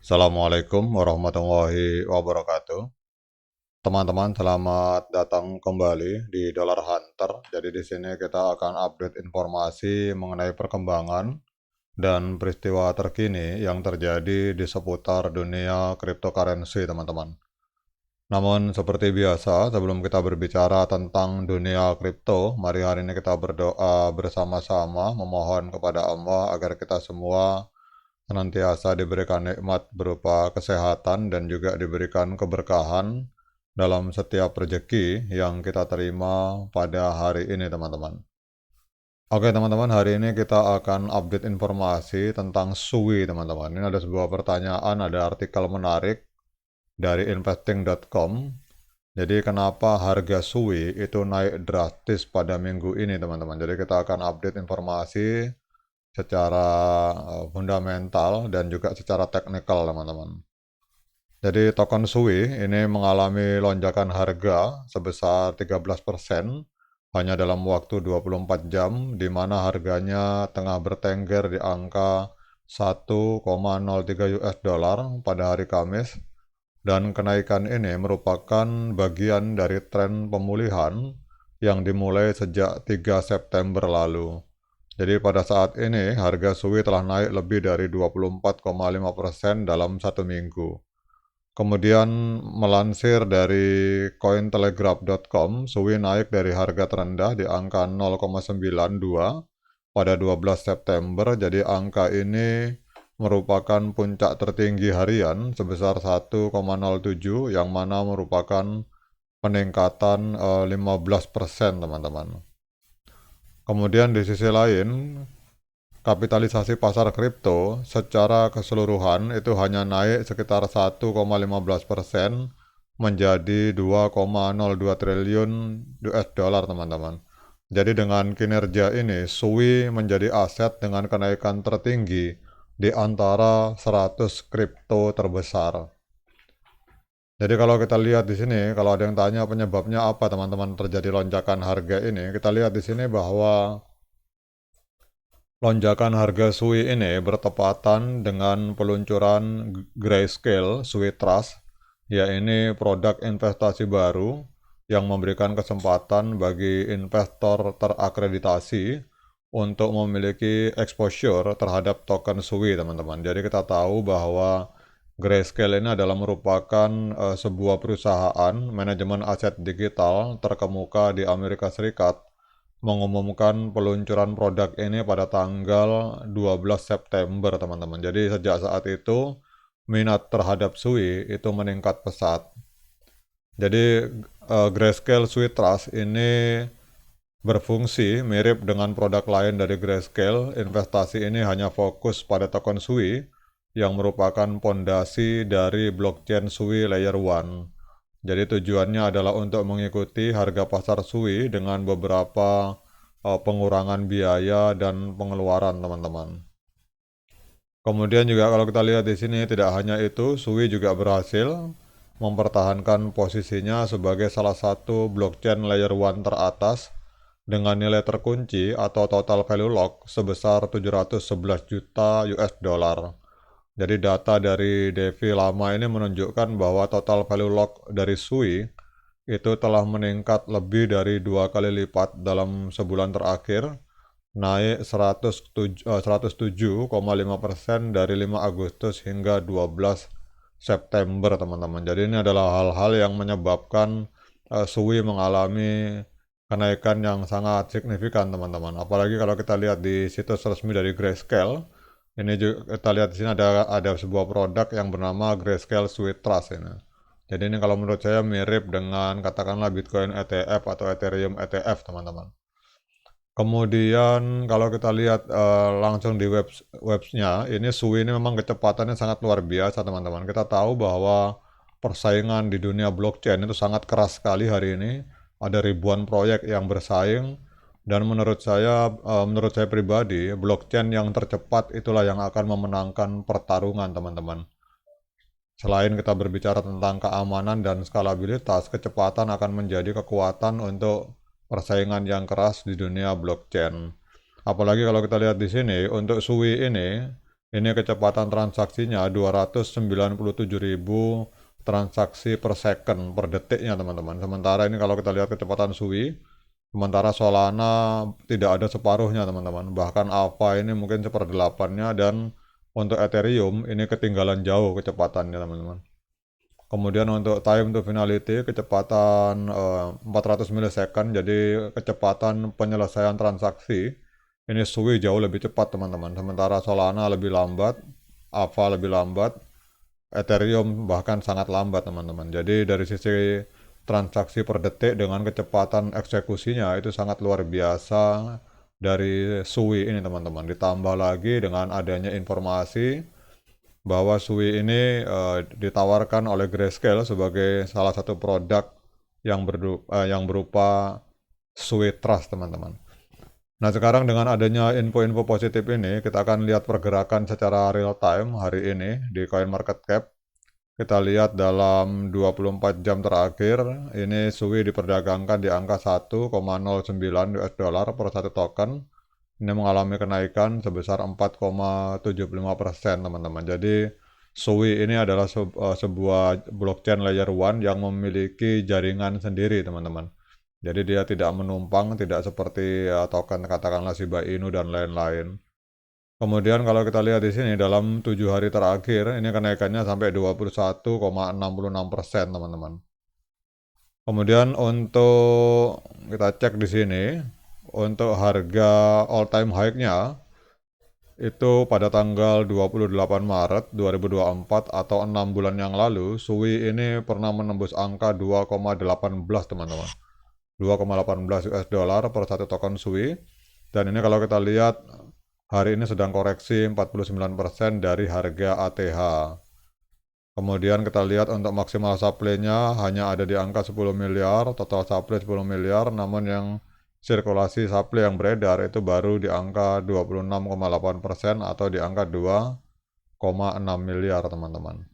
Assalamualaikum warahmatullahi wabarakatuh. Teman-teman, selamat datang kembali di Dollar Hunter. Jadi di sini kita akan update informasi mengenai perkembangan dan peristiwa terkini yang terjadi di seputar dunia cryptocurrency, teman-teman. Namun seperti biasa, sebelum kita berbicara tentang dunia kripto, mari hari ini kita berdoa bersama-sama memohon kepada Allah agar kita semua senantiasa diberikan nikmat berupa kesehatan dan juga diberikan keberkahan dalam setiap rezeki yang kita terima pada hari ini, teman-teman. Oke, teman-teman, hari ini kita akan update informasi tentang SUI, teman-teman. Ini ada sebuah pertanyaan, ada artikel menarik dari investing.com. Jadi kenapa harga SUI itu naik drastis pada minggu ini, teman-teman. Jadi kita akan update informasi secara fundamental dan juga secara teknikal, teman-teman. Jadi token SUI ini mengalami lonjakan harga sebesar 13% hanya dalam waktu 24 jam, di mana harganya tengah bertengger di angka 1,03 US dollar pada hari Kamis, dan kenaikan ini merupakan bagian dari tren pemulihan yang dimulai sejak 3 September lalu. Jadi pada saat ini harga SUI telah naik lebih dari 24,5% dalam satu minggu. Kemudian melansir dari cointelegraph.com, SUI naik dari harga terendah di angka 0,92 pada 12 September. Jadi angka ini merupakan puncak tertinggi harian sebesar 1,07 yang mana merupakan peningkatan 15%, teman-teman. Kemudian di sisi lain, kapitalisasi pasar kripto secara keseluruhan itu hanya naik sekitar 1,15% menjadi 2,02 triliun US dollar, teman-teman. Jadi dengan kinerja ini, SUI menjadi aset dengan kenaikan tertinggi di antara 100 kripto terbesar. Jadi kalau kita lihat di sini, kalau ada yang tanya penyebabnya apa, teman-teman, terjadi lonjakan harga ini, kita lihat di sini bahwa lonjakan harga SUI ini bertepatan dengan peluncuran Grayscale SUI Trust, yaitu produk investasi baru yang memberikan kesempatan bagi investor terakreditasi untuk memiliki exposure terhadap token SUI, teman-teman. Jadi kita tahu bahwa Grayscale ini adalah merupakan sebuah perusahaan manajemen aset digital terkemuka di Amerika Serikat, mengumumkan peluncuran produk ini pada tanggal 12 September, teman-teman. Jadi sejak saat itu minat terhadap SUI itu meningkat pesat. Jadi Grayscale SUI Trust ini berfungsi mirip dengan produk lain dari Grayscale. Investasi ini hanya fokus pada token SUI yang merupakan pondasi dari blockchain SUI Layer 1. Jadi tujuannya adalah untuk mengikuti harga pasar SUI dengan beberapa pengurangan biaya dan pengeluaran, teman-teman. Kemudian juga kalau kita lihat di sini tidak hanya itu, SUI juga berhasil mempertahankan posisinya sebagai salah satu blockchain layer 1 teratas dengan nilai terkunci atau total value lock sebesar 711 juta US dollar. Jadi data dari DeFi lama ini menunjukkan bahwa total value lock dari SUI itu telah meningkat lebih dari 2 kali lipat dalam sebulan terakhir, naik 107,5% dari 5 Agustus hingga 12 September, teman-teman. Jadi ini adalah hal-hal yang menyebabkan SUI mengalami kenaikan yang sangat signifikan, teman-teman. Apalagi kalau kita lihat di situs resmi dari Grayscale, ini juga kita lihat di sini ada sebuah produk yang bernama Grayscale SUI Trust ini. Jadi ini kalau menurut saya mirip dengan katakanlah Bitcoin ETF atau Ethereum ETF, teman-teman. Kemudian kalau kita lihat langsung di websnya, ini SUI ini memang kecepatannya sangat luar biasa, teman-teman. Kita tahu bahwa persaingan di dunia blockchain itu sangat keras sekali hari ini. Ada ribuan proyek yang bersaing, dan menurut saya pribadi, blockchain yang tercepat itulah yang akan memenangkan pertarungan, teman-teman. Selain kita berbicara tentang keamanan dan skalabilitas, kecepatan akan menjadi kekuatan untuk persaingan yang keras di dunia blockchain. Apalagi kalau kita lihat di sini, untuk SUI ini, Ini kecepatan transaksinya 297.000 transaksi per second per detiknya teman-teman. Sementara ini kalau kita lihat kecepatan Sui, sementara Solana tidak ada separuhnya teman-teman. Bahkan Alpha ini mungkin seperdelapannya, dan untuk Ethereum ini ketinggalan jauh kecepatannya teman-teman. Kemudian untuk time to finality kecepatan 400 millisecond, jadi kecepatan penyelesaian transaksi ini Sui jauh lebih cepat teman-teman. Sementara Solana lebih lambat, Ava lebih lambat, Ethereum bahkan sangat lambat teman-teman. Jadi dari sisi transaksi per detik dengan kecepatan eksekusinya itu sangat luar biasa dari Sui ini teman-teman. Ditambah lagi dengan adanya informasi bahwa Sui ini ditawarkan oleh Grayscale sebagai salah satu produk yang berupa Sui Trust teman-teman. Nah sekarang dengan adanya info-info positif ini, kita akan lihat pergerakan secara real time hari ini di CoinMarketCap. Kita lihat dalam 24 jam terakhir, ini Sui diperdagangkan di angka 1,09 US dollar per satu token. Ini mengalami kenaikan sebesar 4,75% teman-teman. Jadi Sui ini adalah sebuah blockchain layer 1 yang memiliki jaringan sendiri teman-teman. Jadi dia tidak menumpang, tidak seperti token katakanlah Shiba Inu dan lain-lain. Kemudian kalau kita lihat di sini dalam 7 hari terakhir ini kenaikannya sampai 21,66% teman-teman. Kemudian untuk kita cek di sini untuk harga all time high-nya itu pada tanggal 28 Maret 2024 atau 6 bulan yang lalu, Sui ini pernah menembus angka 2,18 teman-teman. 2,18 US dollar per satu token Sui. Dan ini kalau kita lihat hari ini sedang koreksi 49% dari harga ATH. Kemudian kita lihat untuk maksimal supply-nya hanya ada di angka 10 miliar, total supply 10 miliar, namun yang sirkulasi supply yang beredar itu baru di angka 26,8% atau di angka 2,6 miliar teman-teman.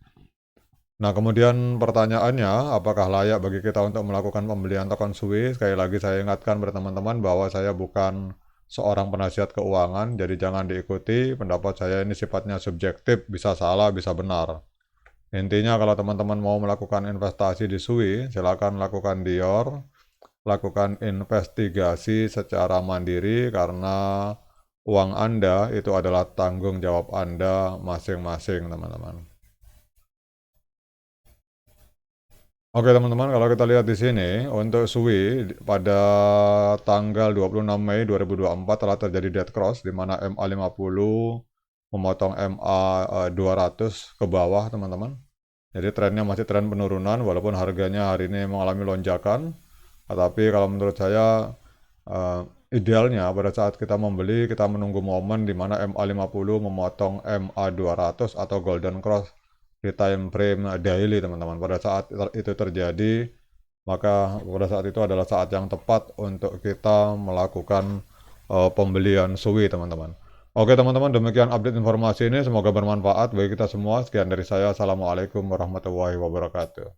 Nah kemudian pertanyaannya, apakah layak bagi kita untuk melakukan pembelian token Sui? Sekali lagi saya ingatkan pada teman-teman bahwa saya bukan seorang penasihat keuangan, jadi jangan diikuti. Pendapat saya ini sifatnya subjektif, bisa salah, bisa benar. Intinya kalau teman-teman mau melakukan investasi di Sui, silakan lakukan Dior, lakukan investigasi secara mandiri karena uang Anda itu adalah tanggung jawab Anda masing-masing teman-teman. Oke teman-teman, kalau kita lihat di sini untuk Sui pada tanggal 26 Mei 2024 telah terjadi dead cross di mana MA50 memotong MA200 ke bawah teman-teman. Jadi trennya masih tren penurunan walaupun harganya hari ini mengalami lonjakan. Tetapi kalau menurut saya idealnya pada saat kita membeli kita menunggu momen di mana MA50 memotong MA200 atau golden cross di time frame daily teman-teman. Pada saat itu terjadi, maka pada saat itu adalah saat yang tepat untuk kita melakukan pembelian Sui teman-teman. Oke teman-teman, demikian update informasi ini, semoga bermanfaat bagi kita semua. Sekian dari saya, assalamualaikum warahmatullahi wabarakatuh.